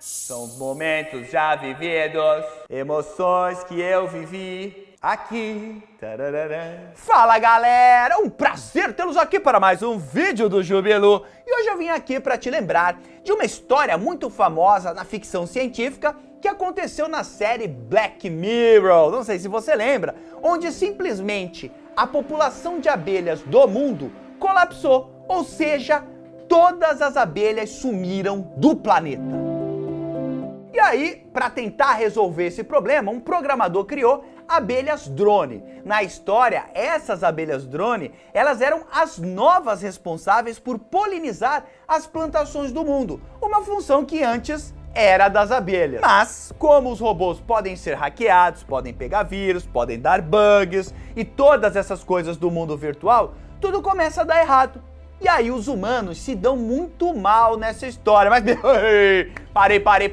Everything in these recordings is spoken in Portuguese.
São momentos já vividos, emoções que eu vivi aqui. Tararara. Fala galera, um prazer tê-los aqui para mais um vídeo do Jubilu. E hoje eu vim aqui para te lembrar de uma história muito famosa na ficção científica que aconteceu na série Black Mirror, não sei se você lembra, onde simplesmente a população de abelhas do mundo colapsou, ou seja, todas as abelhas sumiram do planeta. E aí, para tentar resolver esse problema, um programador criou abelhas drone. Na história, essas abelhas drone, elas eram as novas responsáveis por polinizar as plantações do mundo, uma função que antes era das abelhas. Mas, como os robôs podem ser hackeados, podem pegar vírus, podem dar bugs e todas essas coisas do mundo virtual, tudo começa a dar errado. E aí os humanos se dão muito mal nessa história. Mas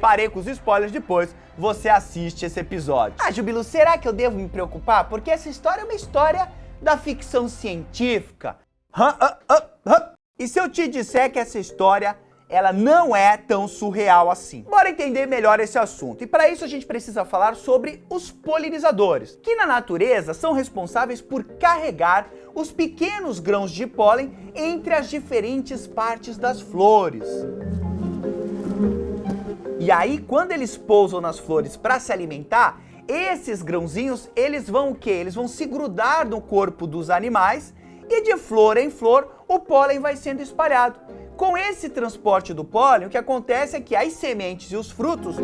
parei com os spoilers depois. Você assiste esse episódio. Ah, Jubilu, será que eu devo me preocupar? Porque essa história é uma história da ficção científica. E se eu te disser que essa história, ela não é tão surreal assim? Bora entender melhor esse assunto. E para isso a gente precisa falar sobre os polinizadores, que na natureza são responsáveis por carregar os pequenos grãos de pólen entre as diferentes partes das flores. E aí, quando eles pousam nas flores para se alimentar, esses grãozinhos, eles vão o quê? Eles vão se grudar no corpo dos animais e de flor em flor o pólen vai sendo espalhado. Com esse transporte do pólen, o que acontece é que as sementes e os frutos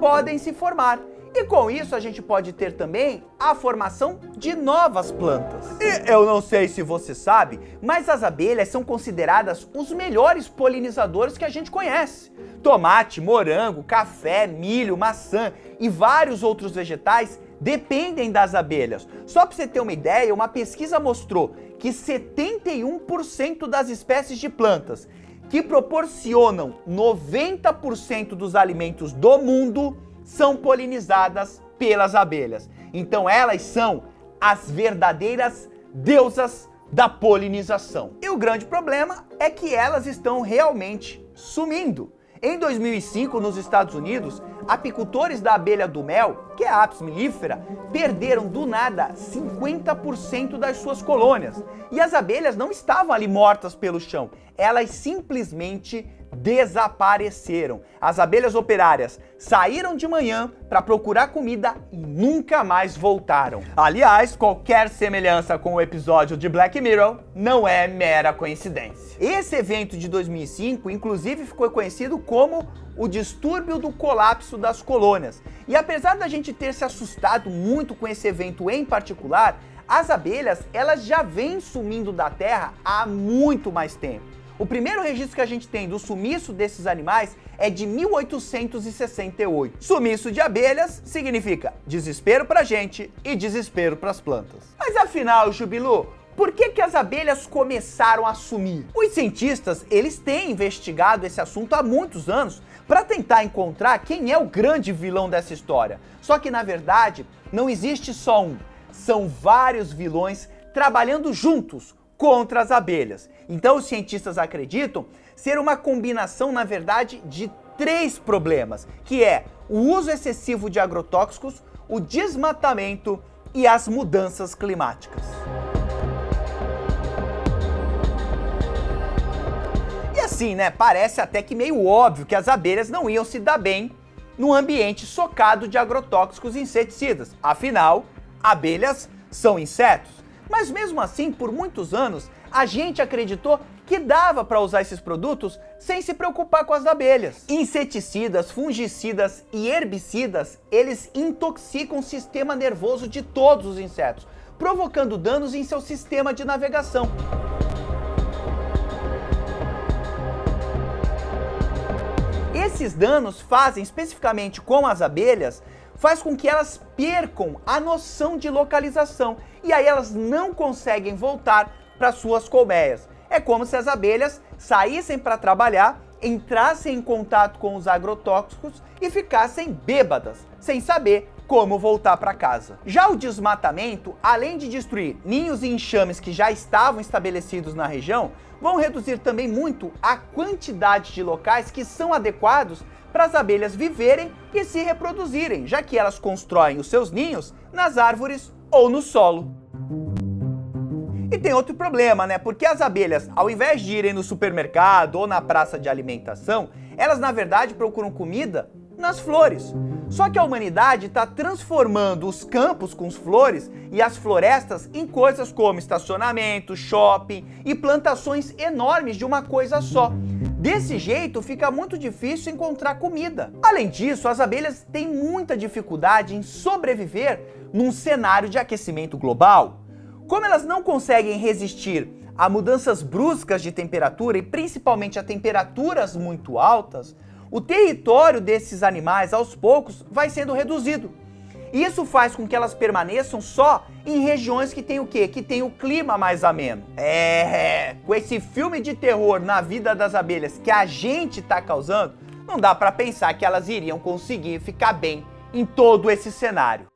podem se formar. E com isso a gente pode ter também a formação de novas plantas. E eu não sei se você sabe, mas as abelhas são consideradas os melhores polinizadores que a gente conhece. Tomate, morango, café, milho, maçã e vários outros vegetais dependem das abelhas. Só para você ter uma ideia, uma pesquisa mostrou que 71% das espécies de plantas que proporcionam 90% dos alimentos do mundo são polinizadas pelas abelhas. Então elas são as verdadeiras deusas da polinização. E o grande problema é que elas estão realmente sumindo. Em 2005, nos Estados Unidos, apicultores da abelha do mel, que é a Apis mellifera, perderam do nada 50% das suas colônias. E as abelhas não estavam ali mortas pelo chão, elas simplesmente desapareceram. As abelhas operárias saíram de manhã para procurar comida e nunca mais voltaram. Aliás, qualquer semelhança com o episódio de Black Mirror não é mera coincidência. Esse evento de 2005, inclusive, ficou conhecido como o distúrbio do colapso das colônias. E apesar da gente ter se assustado muito com esse evento em particular, as abelhas, elas já vêm sumindo da Terra há muito mais tempo. O primeiro registro que a gente tem do sumiço desses animais é de 1868. Sumiço de abelhas significa desespero pra gente e desespero pras plantas. Mas afinal, Jubilu, por que as abelhas começaram a sumir? Os cientistas, eles têm investigado esse assunto há muitos anos para tentar encontrar quem é o grande vilão dessa história. Só que, na verdade, não existe só um. São vários vilões trabalhando juntos contra as abelhas. Então os cientistas acreditam ser uma combinação, na verdade, de 3 problemas, que é o uso excessivo de agrotóxicos, o desmatamento e as mudanças climáticas. E assim, né, parece até que meio óbvio que as abelhas não iam se dar bem num ambiente socado de agrotóxicos e inseticidas. Afinal, abelhas são insetos. Mas mesmo assim, por muitos anos, a gente acreditou que dava para usar esses produtos sem se preocupar com as abelhas. Inseticidas, fungicidas e herbicidas, eles intoxicam o sistema nervoso de todos os insetos, provocando danos em seu sistema de navegação. Esses danos fazem, especificamente com as abelhas, faz com que elas percam a noção de localização e aí elas não conseguem voltar para suas colmeias. É como se as abelhas saíssem para trabalhar, entrassem em contato com os agrotóxicos e ficassem bêbadas, sem saber como voltar para casa. Já o desmatamento, além de destruir ninhos e enxames que já estavam estabelecidos na região, vão reduzir também muito a quantidade de locais que são adequados para as abelhas viverem e se reproduzirem, já que elas constroem os seus ninhos nas árvores ou no solo. E tem outro problema, né? Porque as abelhas, ao invés de irem no supermercado ou na praça de alimentação, elas na verdade procuram comida nas flores. Só que a humanidade está transformando os campos com as flores e as florestas em coisas como estacionamento, shopping e plantações enormes de uma coisa só. Desse jeito fica muito difícil encontrar comida. Além disso, as abelhas têm muita dificuldade em sobreviver num cenário de aquecimento global. Como elas não conseguem resistir a mudanças bruscas de temperatura e principalmente a temperaturas muito altas, o território desses animais aos poucos vai sendo reduzido. Isso faz com que elas permaneçam só em regiões que tem o quê? Que tem o clima mais ameno. Com esse filme de terror na vida das abelhas que a gente tá causando, não dá para pensar que elas iriam conseguir ficar bem em todo esse cenário.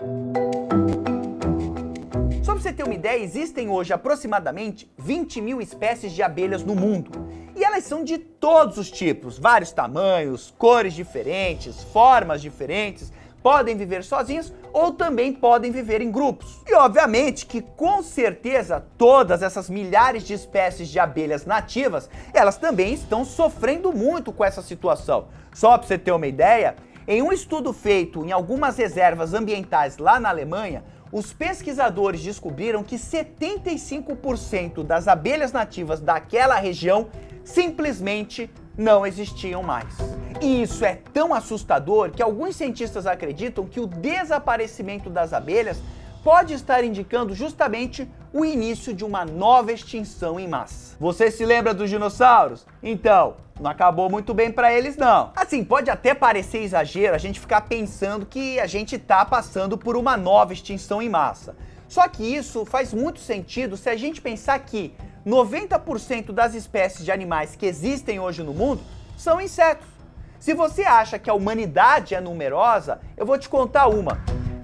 Só para você ter uma ideia, existem hoje aproximadamente 20 mil espécies de abelhas no mundo. E elas são de todos os tipos, vários tamanhos, cores diferentes, formas diferentes, podem viver sozinhos ou também podem viver em grupos. E obviamente que com certeza todas essas milhares de espécies de abelhas nativas, elas também estão sofrendo muito com essa situação. Só para você ter uma ideia, em um estudo feito em algumas reservas ambientais lá na Alemanha, os pesquisadores descobriram que 75% das abelhas nativas daquela região simplesmente não existiam mais. E isso é tão assustador que alguns cientistas acreditam que o desaparecimento das abelhas pode estar indicando justamente o início de uma nova extinção em massa. Você se lembra dos dinossauros? Então, não acabou muito bem para eles não. Assim, pode até parecer exagero a gente ficar pensando que a gente tá passando por uma nova extinção em massa. Só que isso faz muito sentido se a gente pensar que 90% das espécies de animais que existem hoje no mundo são insetos. Se você acha que a humanidade é numerosa, eu vou te contar uma.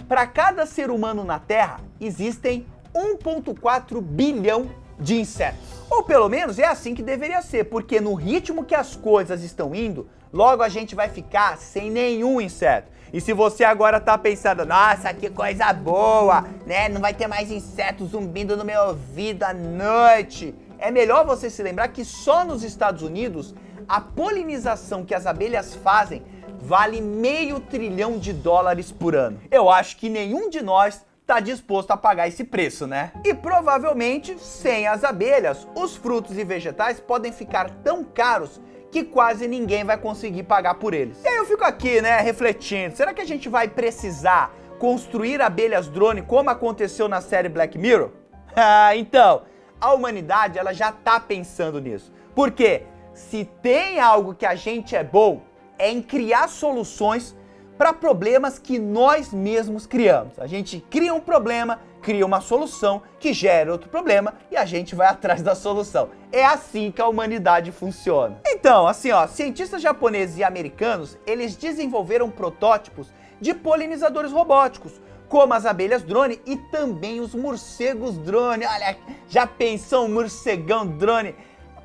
Para cada ser humano na Terra, existem 1,4 bilhão de insetos. Ou pelo menos é assim que deveria ser, porque no ritmo que as coisas estão indo, logo a gente vai ficar sem nenhum inseto. E se você agora tá pensando, nossa, que coisa boa, né? Não vai ter mais insetos zumbindo no meu ouvido à noite. É melhor você se lembrar que só nos Estados Unidos, a polinização que as abelhas fazem vale $500 bilhão por ano. Eu acho que nenhum de nós está disposto a pagar esse preço, né? E provavelmente, sem as abelhas, os frutos e vegetais podem ficar tão caros que quase ninguém vai conseguir pagar por eles. E aí eu fico aqui, né, refletindo, será que a gente vai precisar construir abelhas drone como aconteceu na série Black Mirror? Então, a humanidade ela já tá pensando nisso. Porque se tem algo que a gente é bom, é em criar soluções para problemas que nós mesmos criamos. A gente cria um problema, cria uma solução que gera outro problema e a gente vai atrás da solução. É assim que a humanidade funciona. Então, assim, cientistas japoneses e americanos, eles desenvolveram protótipos de polinizadores robóticos, como as abelhas drone e também os morcegos drone. Olha, já pensou um morcegão drone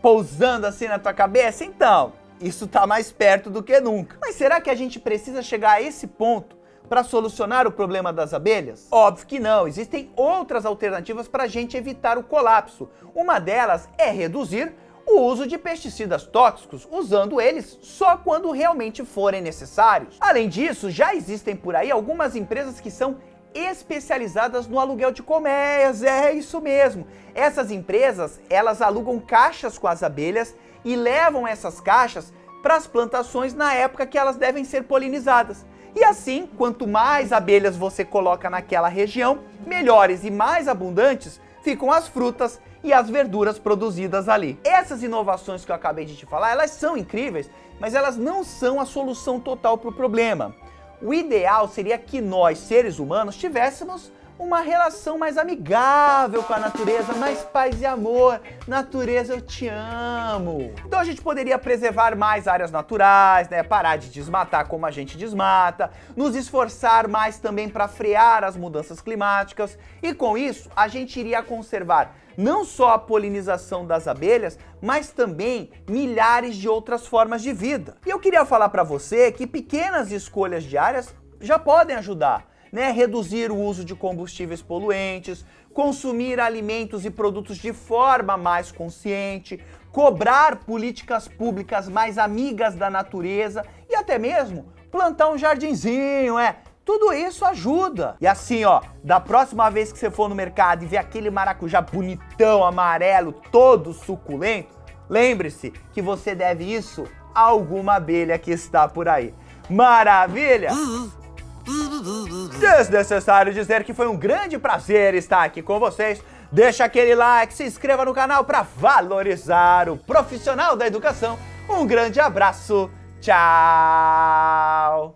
pousando assim na tua cabeça? Então, isso tá mais perto do que nunca. Mas será que a gente precisa chegar a esse ponto para solucionar o problema das abelhas? Óbvio que não, existem outras alternativas para a gente evitar o colapso. Uma delas é reduzir o uso de pesticidas tóxicos, usando eles só quando realmente forem necessários. Além disso, já existem por aí algumas empresas que são especializadas no aluguel de colmeias, é isso mesmo. Essas empresas, elas alugam caixas com as abelhas e levam essas caixas para as plantações na época que elas devem ser polinizadas. E assim, quanto mais abelhas você coloca naquela região, melhores e mais abundantes ficam as frutas e as verduras produzidas ali. Essas inovações que eu acabei de te falar, elas são incríveis, mas elas não são a solução total para o problema. O ideal seria que nós, seres humanos, tivéssemos uma relação mais amigável com a natureza, mais paz e amor. Natureza, eu te amo. Então a gente poderia preservar mais áreas naturais, né? Parar de desmatar como a gente desmata, nos esforçar mais também para frear as mudanças climáticas e com isso a gente iria conservar não só a polinização das abelhas, mas também milhares de outras formas de vida. E eu queria falar para você que pequenas escolhas diárias já podem ajudar, né? Reduzir o uso de combustíveis poluentes, consumir alimentos e produtos de forma mais consciente, cobrar políticas públicas mais amigas da natureza e até mesmo plantar um jardinzinho, Tudo isso ajuda. E assim, ó, da próxima vez que você for no mercado e ver aquele maracujá bonitão, amarelo, todo suculento, lembre-se que você deve isso a alguma abelha que está por aí. Maravilha? Desnecessário dizer que foi um grande prazer estar aqui com vocês. Deixa aquele like, se inscreva no canal para valorizar o profissional da educação. Um grande abraço, tchau!